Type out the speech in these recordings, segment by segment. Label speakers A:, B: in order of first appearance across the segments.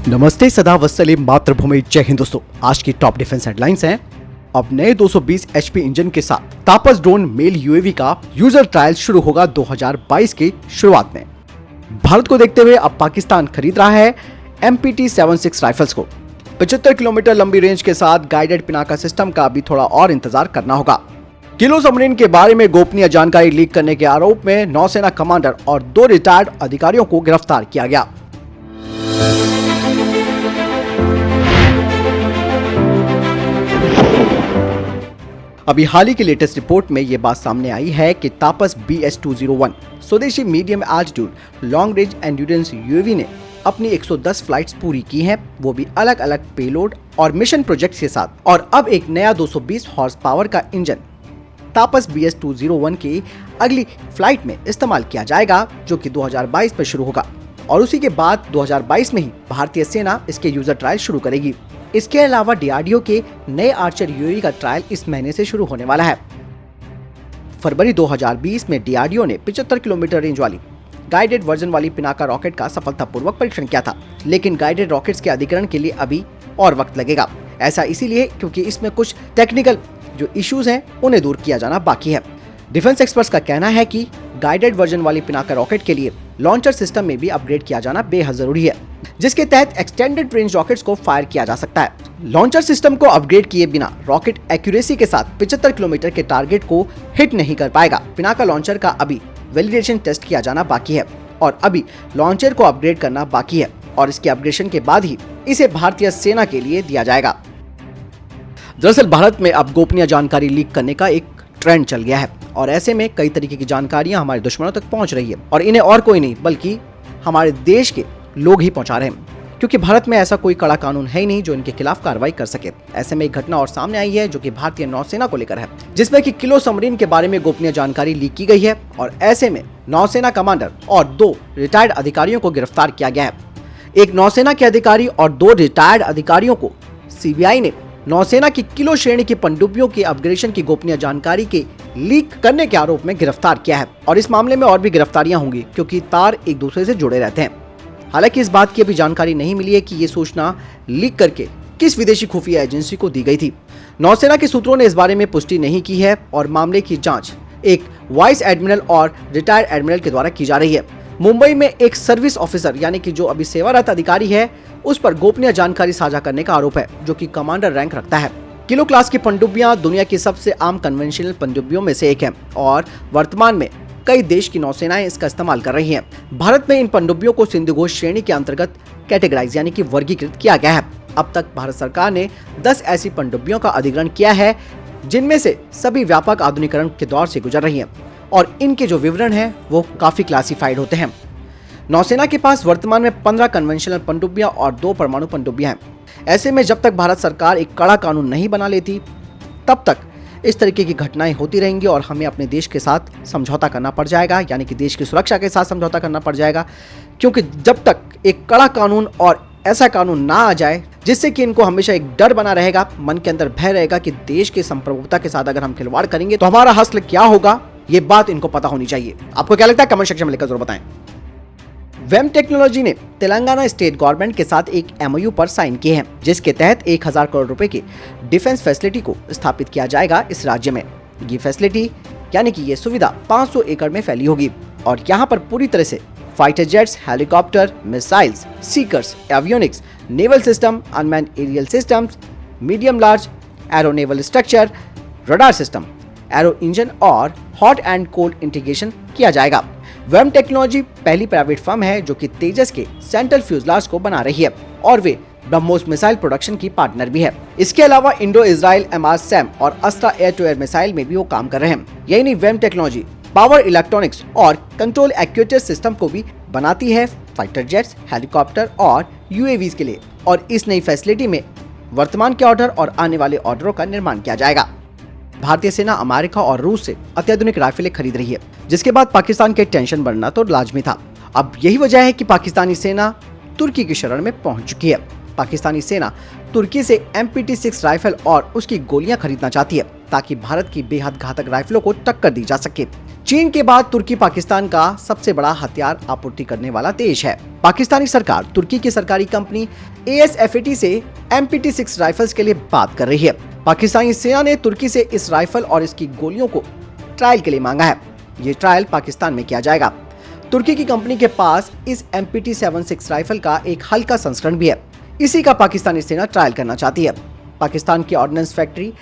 A: नमस्ते, सदा वत्सले मातृभूमि, जय हिंद दोस्तों। आज की टॉप डिफेंस हेडलाइंस हैं। अब नए 220 एचपी इंजन के साथ तापस ड्रोन मेल यूएवी का यूजर ट्रायल शुरू होगा 2022 की शुरुआत में। भारत को देखते हुए अब पाकिस्तान खरीद रहा है MPT-76 राइफल्स को। 75 किलोमीटर लंबी रेंज के साथ गाइडेड पिनाका सिस्टम का अभी थोड़ा और इंतजार करना होगा। किलो सबमरीन के बारे में गोपनीय जानकारी लीक करने के आरोप में नौसेना कमांडर और 2 रिटायर्ड अधिकारियों को गिरफ्तार किया गया। अभी हाल ही की लेटेस्ट रिपोर्ट में यह बात सामने आई है कि तापस BS-201 स्वदेशी medium altitude long range endurance UAV ने अपनी 110 फ्लाइट्स पूरी की हैं, वो भी अलग अलग पेलोड और मिशन प्रोजेक्ट्स के साथ। और अब एक नया 220 हॉर्स पावर का इंजन तापस BS-201 की अगली फ्लाइट में इस्तेमाल किया जाएगा, जो कि 2022 में शुरू होगा। और उसी के बाद 2022 में ही भारतीय सेना इसके यूजर ट्रायल शुरू करेगी। इसके अलावा DRDO के नए आर्चर यूएवी का ट्रायल इस महीने से शुरू होने वाला है। फरवरी 2020 में DRDO ने 75 किलोमीटर रेंज वाली गाइडेड वर्जन वाली पिनाका रॉकेट का सफलतापूर्वक परीक्षण किया था, लेकिन गाइडेड रॉकेट्स के अधिग्रहण के लिए अभी और वक्त लगेगा। ऐसा इसीलिए क्योंकि इसमें कुछ टेक्निकल जो इश्यूज हैं उन्हें दूर किया जाना बाकी है। डिफेंस एक्सपर्ट्स का कहना है कि गाइडेड वर्जन वाली पिनाका रॉकेट के लिए लॉन्चर सिस्टम में भी अपग्रेड किया जाना बेहद जरूरी है, जिसके तहत एक्सटेंडेड रेंज रॉकेट्स को फायर किया जा सकता है। लॉन्चर सिस्टम को अपग्रेड किए बिना रॉकेट एक्यूरेसी के साथ 75 किलोमीटर के टारगेट को हिट नहीं कर पाएगा। पिनाका लॉन्चर का अभी वैलिडेशन टेस्ट किया जाना बाकी है और अभी लॉन्चर को अपग्रेड करना बाकी है और इसके अपग्रेडेशन के बाद ही इसे भारतीय सेना के लिए दिया जाएगा। दरअसल भारत में अब गोपनीय जानकारी लीक करने का एक ट्रेंड चल गया है और ऐसे में कई तरीके की जानकारियां हमारे दुश्मनों तक पहुंच रही है और इन्हें और कोई नहीं बल्कि हमारे देश के लोग ही पहुंचा रहे हैं, क्योंकि भारत में ऐसा कोई कड़ा कानून है ही नहीं जो इनके खिलाफ कार्रवाई कर सके। ऐसे में एक घटना और सामने आई है जो कि भारतीय नौसेना को लेकर है, जिसमें कि किलो सबमरीन के बारे में गोपनीय जानकारी लीक की गई है और ऐसे में नौसेना कमांडर और 2 रिटायर्ड अधिकारियों को गिरफ्तार किया गया है। एक नौसेना के अधिकारी और 2 रिटायर्ड अधिकारियों को CBI ने नौसेना की किलो श्रेणी की पनडुब्बियों के अपग्रेडेशन की गोपनीय जानकारी के लीक करने के आरोप में गिरफ्तार किया है। और इस मामले में और भी गिरफ्तारियां होंगी क्योंकि तार एक दूसरे से जुड़े रहते हैं। हालांकि इस बात की अभी जानकारी नहीं मिली है कि ये सूचना लीक करके किस विदेशी खुफिया एजेंसी को दी गई थी। नौसेना के सूत्रों ने इस बारे में पुष्टि नहीं की है और मामले की जांच एक वाइस एडमिरल और रिटायर्ड एडमिरल के द्वारा की जा रही है। मुंबई में एक सर्विस ऑफिसर यानी कि जो अभी सेवारत अधिकारी है उस पर गोपनीय जानकारी साझा करने का आरोप है, जो कि कमांडर रैंक रखता है। किलो क्लास की पनडुब्बियां दुनिया की सबसे आम कन्वेंशनल पनडुब्बियों में से एक है और वर्तमान में कई देश की नौसेनाएं इसका इस्तेमाल कर रही हैं। भारत में इन पनडुब्बियों को सिंधु घोष श्रेणी के अंतर्गत कैटेगराइज यानी कि वर्गीकृत किया गया है। अब तक भारत सरकार ने 10 ऐसी पनडुब्बियों का अधिग्रहण किया है, जिनमें से सभी व्यापक आधुनिकीकरण के दौर से गुजर रही हैं और इनके जो विवरण है वो काफी क्लासिफाइड होते हैं। नौसेना के पास वर्तमान में 15 कन्वेंशनल पनडुब्बियां और 2 परमाणु पनडुब्बियां हैं। ऐसे में जब तक भारत सरकार एक कड़ा कानून नहीं बना लेती तब तक इस तरीके की घटनाएं होती रहेंगी और हमें अपने देश के साथ समझौता करना पड़ जाएगा, यानी कि देश की सुरक्षा के साथ समझौता करना पड़ जाएगा। क्योंकि जब तक एक कड़ा कानून और ऐसा कानून ना आ जाए जिससे कि इनको हमेशा एक डर बना रहेगा, मन के अंदर भय रहेगा कि देश की संप्रभुता के साथ अगर हम खिलवाड़ करेंगे तो हमारा हश्र क्या होगा, ये बात इनको पता होनी चाहिए। आपको क्या लगता है कमेंट सेक्शन में लिखकर जरूर बताएं। वेम टेक्नोलॉजी ने तेलंगाना स्टेट गवर्नमेंट के साथ एक MOU पर साइन किए हैं, जिसके तहत 1000 करोड़ रुपए की डिफेंस फैसिलिटी को स्थापित किया जाएगा इस राज्य में। ये फैसिलिटी यानी कि ये सुविधा 500 एकड़ में फैली होगी और यहाँ पर पूरी तरह से fighter jets, helicopter, missiles, seekers, avionics, naval system, unmanned aerial systems, medium large aero naval structure, radar system, aero engine और हॉट एंड कोल्ड इंटीग्रेशन किया जाएगा। वेम टेक्नोलॉजी पहली प्राइवेट फर्म है जो कि तेजस के सेंट्रल फ्यूजलाज को बना रही है और वे ब्रह्मोस मिसाइल प्रोडक्शन की पार्टनर भी है। इसके अलावा इंडो इजराइल MR-SAM और Astra air to air missile में भी वो काम कर रहे हैं। यही नहीं, वेम टेक्नोलॉजी पावर इलेक्ट्रॉनिक्स और कंट्रोल एक्ट्यूएटर सिस्टम को भी बनाती है फाइटर जेट्स, हेलीकॉप्टर और UAVs के लिए। और इस नई फैसिलिटी में वर्तमान के ऑर्डर और आने वाले ऑर्डरों का निर्माण किया जाएगा। भारतीय सेना अमेरिका और रूस से अत्याधुनिक राइफलें खरीद रही है, जिसके बाद पाकिस्तान के टेंशन बढ़ना तो लाजमी था। अब यही वजह है कि पाकिस्तानी सेना तुर्की की शरण में पहुंच चुकी है। पाकिस्तानी सेना तुर्की से MPT-6 राइफल और उसकी गोलियां खरीदना चाहती है ताकि भारत की बेहद घातक राइफलों को टक्कर दी जा सके। चीन के बाद तुर्की पाकिस्तान का सबसे बड़ा हथियार आपूर्ति करने वाला देश है। पाकिस्तानी सरकार तुर्की की सरकारी कंपनी ASFAT से MPT-6 राइफल्स के लिए बात कर रही है। पाकिस्तानी सेना ने तुर्की से इस राइफल और इसकी गोलियों को ट्रायल के लिए मांगा है। ये ट्रायल पाकिस्तान में किया जाएगा। तुर्की की कंपनी के पास इस MPT-76 राइफल का एक हल्का संस्करण भी है। इसी का पाकिस्तानी सेना ट्रायल करना चाहती है। पाकिस्तान की ordinance factory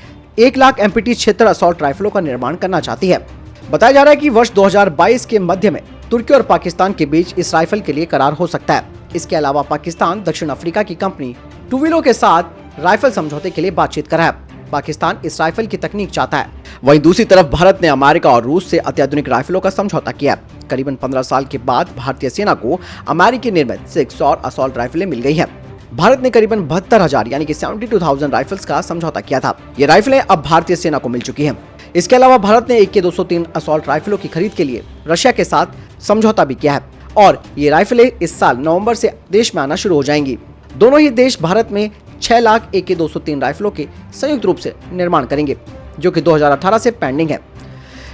A: 1 lakh MPT-76 assault राइफलों का निर्माण करना चाहती है। बताया जा रहा है कि वर्ष 2022 के मध्य में तुर्की और पाकिस्तान के बीच इस राइफल के लिए करार हो सकता है। इसके अलावा पाकिस्तान दक्षिण अफ्रीका की कंपनी टूविलो के साथ राइफल समझौते के लिए बातचीत कर रहा है। पाकिस्तान इस राइफल की तकनीक चाहता है। वहीं दूसरी तरफ भारत ने अमेरिका और रूस से अत्याधुनिक राइफलों का समझौता किया। करीबन 15 साल के बाद भारतीय सेना को अमेरिकी निर्मित 6 और असॉल्ट राइफलें मिल गई हैं। भारत ने करीबन 72,000 यानी कि 72,000 राइफल्स का समझौता किया था। ये राइफलें अब भारतीय सेना को मिल चुकी हैं। इसके अलावा भारत ने AK-203 असॉल्ट राइफलों की खरीद के लिए रशिया के साथ समझौता भी किया है और ये राइफलें इस साल नवंबर से देश में आना शुरू हो जाएंगी। दोनों ही देश भारत में 6 लाख AK-203 राइफलों के संयुक्त रूप से निर्माण करेंगे, जो कि 2018 से पेंडिंग है।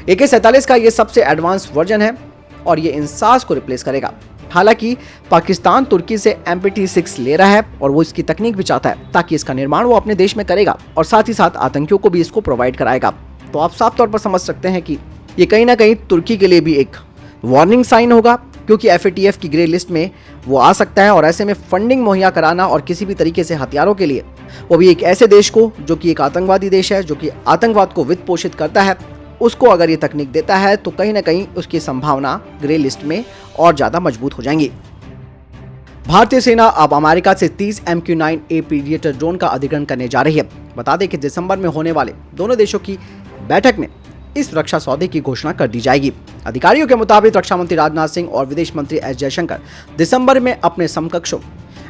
A: AK-47 का ये सबसे एडवांस वर्जन है और ये इंसास को रिप्लेस करेगा। हालांकि पाकिस्तान तुर्की से MPT-6 ले रहा है और वो इसकी तकनीक भी चाहता है ताकि इसका निर्माण वो अपने देश में करेगा और साथ ही साथ आतंकियों को भी इसको प्रोवाइड कराएगा। तो आप साफ तौर पर समझ सकते हैं कि ये कहीं ना कहीं तुर्की के लिए भी एक वार्निंग साइन होगा, क्योंकि FATF की ग्रे लिस्ट में वो आ सकता है और ऐसे में फंडिंग मुहैया कराना और किसी भी तरीके से हथियारों के लिए, वो भी एक ऐसे देश को जो कि एक आतंकवादी देश है, जो कि आतंकवाद को वित्त पोषित करता है, उसको अगर ये तकनीक देता है तो कहीं ना कहीं उसकी संभावना ग्रे लिस्ट में और ज़्यादा मजबूत हो जाएंगी। भारतीय सेना अब अमेरिका से 30 MQ-9A प्रीडेटर ड्रोन का अधिग्रहण करने जा रही है। बता दें कि दिसंबर में होने वाले दोनों देशों की बैठक में इस रक्षा सौदे की घोषणा कर दी जाएगी। अधिकारियों के मुताबिक रक्षा मंत्री राजनाथ सिंह और विदेश मंत्री S जयशंकर दिसंबर में अपने समकक्षों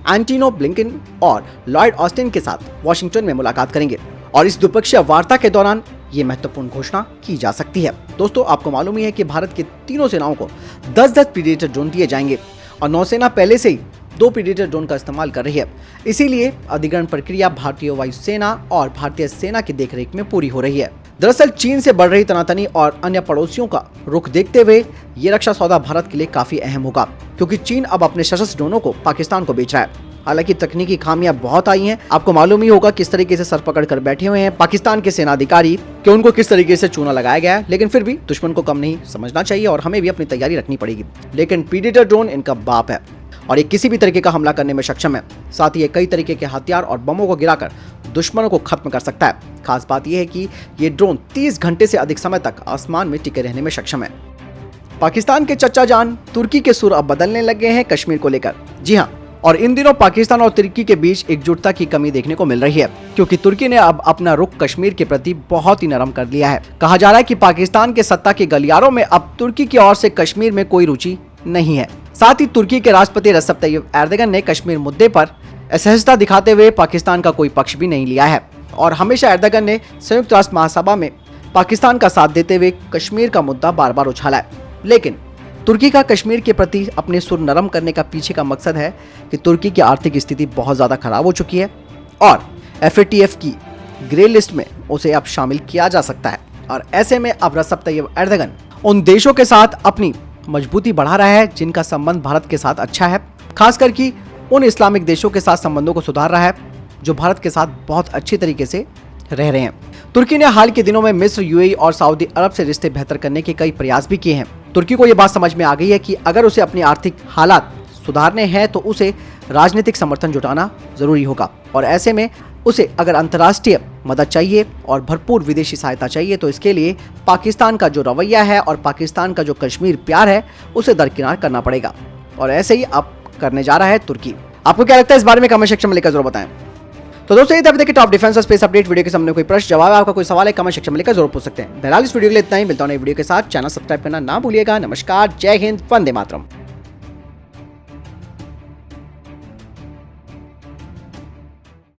A: एंटोनी ब्लिंकन और लॉयड ऑस्टिन के साथ वॉशिंगटन में मुलाकात करेंगे और इस द्विपक्षीय वार्ता के दौरान ये महत्वपूर्ण घोषणा की जा सकती है। दोस्तों, आपको मालूम ही है कि भारत की तीनों सेनाओं को 10-10 प्रीडेटर ड्रोन दिए जाएंगे और नौसेना पहले से ही 2 प्रीडेटर ड्रोन का इस्तेमाल कर रही है। इसीलिए अधिग्रहण प्रक्रिया भारतीय वायुसेना और भारतीय सेना की देखरेख में पूरी हो रही है। दरअसल चीन से बढ़ रही तनातनी और अन्य पड़ोसियों का रुख देखते हुए ये रक्षा सौदा भारत के लिए काफी अहम होगा, क्योंकि चीन अब अपने सशस्त्र ड्रोनों को पाकिस्तान को बेच रहा है। हालांकि तकनीकी खामियां बहुत आई हैं। आपको मालूम ही होगा किस तरीके से सर पकड़ कर बैठे हुए हैं पाकिस्तान के सेना अधिकारी कि उनको किस तरीके से चूना लगाया गया है। लेकिन फिर भी दुश्मन को कम नहीं समझना चाहिए और हमें भी अपनी तैयारी रखनी पड़ेगी। लेकिन प्रीडेटर ड्रोन इनका बाप है और ये किसी भी तरीके का हमला करने में सक्षम है। साथ ही ये कई तरीके के हथियार और बमों को गिराकर दुश्मनों को खत्म कर सकता है। खास बात यह है कि ये ड्रोन 30 घंटे से अधिक समय तक आसमान में टिके रहने में सक्षम है। पाकिस्तान के चच्चा जान तुर्की के सुर अब बदलने लगे हैं कश्मीर को लेकर। जी हाँ, और इन दिनों पाकिस्तान और तुर्की के बीच एकजुटता की कमी देखने को मिल रही है, क्योंकि तुर्की ने अब अपना रुख कश्मीर के प्रति बहुत ही नरम कर लिया है। कहा जा रहा है कि पाकिस्तान के सत्ता के गलियारों में अब तुर्की की ओर से कश्मीर में कोई रुचि नहीं है। साथ ही तुर्की के राष्ट्रपति रजब तय्यब एर्दोगन ने कश्मीर मुद्दे पर असहजता दिखाते हुए पाकिस्तान का कोई पक्ष भी नहीं लिया है और हमेशा एर्दोगन ने संयुक्त राष्ट्र महासभा में पाकिस्तान का साथ देते हुए कश्मीर का मुद्दा बार बार उछाला है। लेकिन तुर्की का कश्मीर के प्रति अपने सुर नरम करने का पीछे का मकसद है कि तुर्की की आर्थिक स्थिति बहुत ज़्यादा खराब हो चुकी है और FATF की ग्रे लिस्ट में उसे अब शामिल किया जा सकता है। और ऐसे में अब रजब तय्यब एर्दोगन उन देशों के साथ अपनी मजबूती बढ़ा रहा है जिनका संबंध भारत के साथ अच्छा है, खासकर कि उन इस्लामिक देशों के साथ संबंधों को सुधार रहा है जो भारत के साथ बहुत अच्छी तरीके से रह रहे हैं। तुर्की ने हाल के दिनों में मिस्र, UAE और सऊदी अरब से रिश्ते बेहतर करने के कई प्रयास भी किए हैं। तुर्की को यह बात समझ में आ गई है कि अगर उसे अपनी आर्थिक हालात सुधारने हैं तो उसे राजनीतिक समर्थन जुटाना जरूरी होगा और ऐसे में उसे अगर अंतर्राष्ट्रीय मदद चाहिए और भरपूर विदेशी सहायता चाहिए तो इसके लिए पाकिस्तान का जो रवैया है और पाकिस्तान का जो कश्मीर प्यार है उसे दरकिनार करना पड़ेगा और ऐसे ही अब करने जा रहा है तुर्की। आपको क्या लगता है इस बारे में कमेंट सेक्शन में लिखकर जरूर बताएं। तो दोस्तों ये अभी तक टॉप डिफेंस और स्पेस अपडेट वीडियो के सामने कोई प्रश्न जवाब आपका कोई सवाल है कमेंट सेक्शन में लिखकर जरूर पूछ सकते हैं। बहरहाल इस वीडियो के लिए इतना ही। मिलता हूं नई वीडियो के साथ। चैनल सब्सक्राइब करना ना भूलिएगा। नमस्कार, जय हिंद, वंदे मातरम।